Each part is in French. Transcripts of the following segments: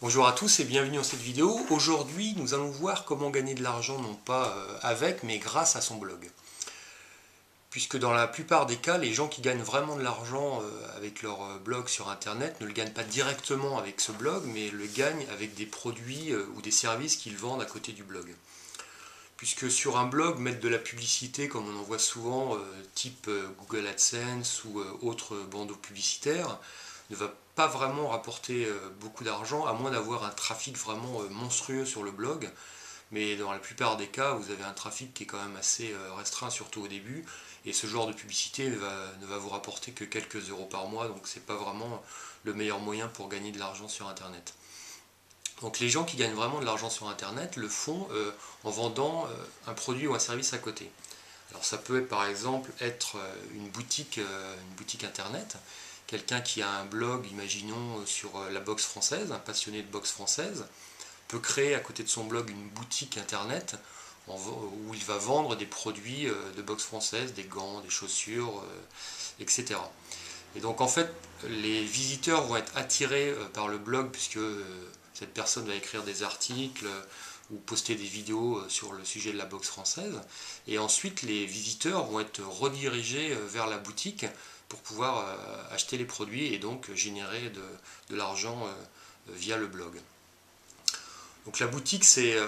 Bonjour à tous et bienvenue dans cette vidéo. Aujourd'hui, nous allons voir comment gagner de l'argent, non pas avec, mais grâce à son blog. Puisque dans la plupart des cas, les gens qui gagnent vraiment de l'argent avec leur blog sur Internet ne le gagnent pas directement avec ce blog, mais le gagnent avec des produits ou des services qu'ils vendent à côté du blog. Puisque sur un blog, mettre de la publicité, comme on en voit souvent, type Google AdSense ou autres bandeaux publicitaires, ne va pas vraiment rapporter beaucoup d'argent, à moins d'avoir un trafic vraiment monstrueux sur le blog. Mais dans la plupart des cas, vous avez un trafic qui est quand même assez restreint, surtout au début, et ce genre de publicité ne va vous rapporter que quelques euros par mois, donc c'est pas vraiment le meilleur moyen pour gagner de l'argent sur Internet. Donc les gens qui gagnent vraiment de l'argent sur Internet le font en vendant un produit ou un service à côté. Alors ça peut par exemple être une boutique Internet, quelqu'un qui a un blog, imaginons, sur la boxe française, un passionné de boxe française, peut créer à côté de son blog une boutique Internet où il va vendre des produits de boxe française, des gants, des chaussures, etc. Et donc en fait, les visiteurs vont être attirés par le blog puisque cette personne va écrire des articles ou poster des vidéos sur le sujet de la boxe française. Et ensuite, les visiteurs vont être redirigés vers la boutique pour pouvoir acheter les produits et donc générer de l'argent via le blog. Donc la boutique, c'est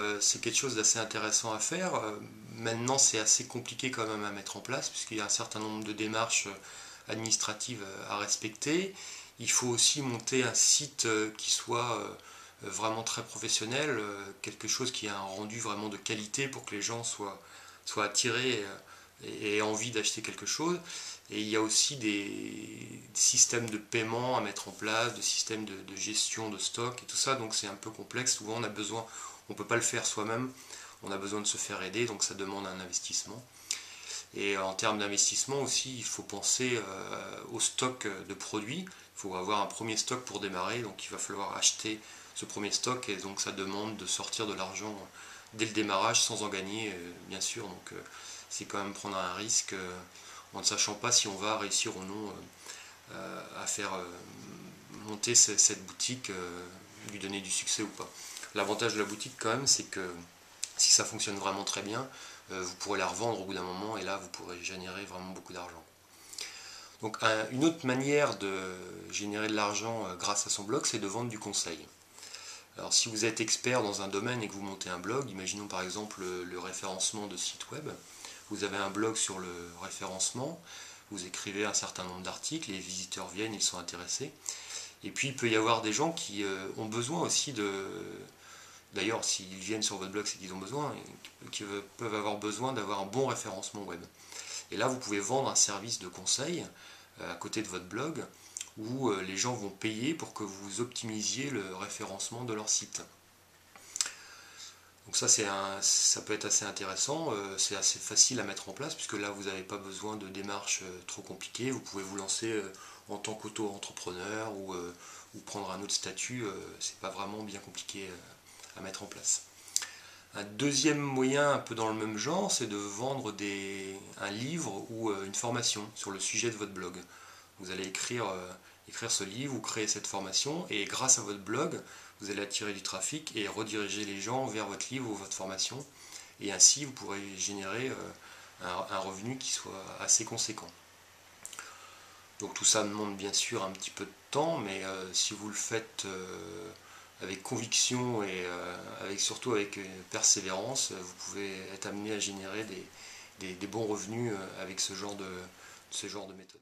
quelque chose d'assez intéressant à faire. Maintenant, c'est assez compliqué quand même à mettre en place puisqu'il y a un certain nombre de démarches administratives à respecter. Il faut aussi monter un site qui soit vraiment très professionnel, quelque chose qui a un rendu vraiment de qualité pour que les gens soient attirés et aient envie d'acheter quelque chose. Et il y a aussi des systèmes de paiement à mettre en place, des systèmes de gestion de stock et tout ça, donc c'est un peu complexe. Souvent on ne peut pas le faire soi-même, on a besoin de se faire aider, donc ça demande un investissement. Et en termes d'investissement aussi, il faut penser au stock de produits. Il faut avoir un premier stock pour démarrer, donc il va falloir acheter ce premier stock et donc ça demande de sortir de l'argent dès le démarrage sans en gagner, bien sûr. Donc c'est quand même prendre un risque en ne sachant pas si on va réussir ou non à faire monter cette boutique, lui donner du succès ou pas. L'avantage de la boutique quand même, c'est que si ça fonctionne vraiment très bien, vous pourrez la revendre au bout d'un moment et là vous pourrez générer vraiment beaucoup d'argent. Donc une autre manière de générer de l'argent grâce à son blog, c'est de vendre du conseil. Alors si vous êtes expert dans un domaine et que vous montez un blog, imaginons par exemple le référencement de sites web, vous avez un blog sur le référencement, vous écrivez un certain nombre d'articles, les visiteurs viennent, ils sont intéressés, et puis il peut y avoir des gens qui ont besoin aussi de... D'ailleurs, s'ils viennent sur votre blog, c'est qu'ils ont besoin, qui peuvent avoir besoin d'avoir un bon référencement web. Et là, vous pouvez vendre un service de conseil à côté de votre blog où les gens vont payer pour que vous optimisiez le référencement de leur site. Donc ça peut être assez intéressant, c'est assez facile à mettre en place puisque là vous n'avez pas besoin de démarches trop compliquées, vous pouvez vous lancer en tant qu'auto-entrepreneur ou prendre un autre statut, c'est pas vraiment bien compliqué à mettre en place. Un deuxième moyen un peu dans le même genre, c'est de vendre un livre ou une formation sur le sujet de votre blog. Vous allez écrire ce livre ou créer cette formation et grâce à votre blog, vous allez attirer du trafic et rediriger les gens vers votre livre ou votre formation et ainsi vous pourrez générer un revenu qui soit assez conséquent. Donc tout ça demande bien sûr un petit peu de temps, mais si vous le faites avec conviction et surtout avec persévérance, vous pouvez être amené à générer des bons revenus avec ce genre de méthode.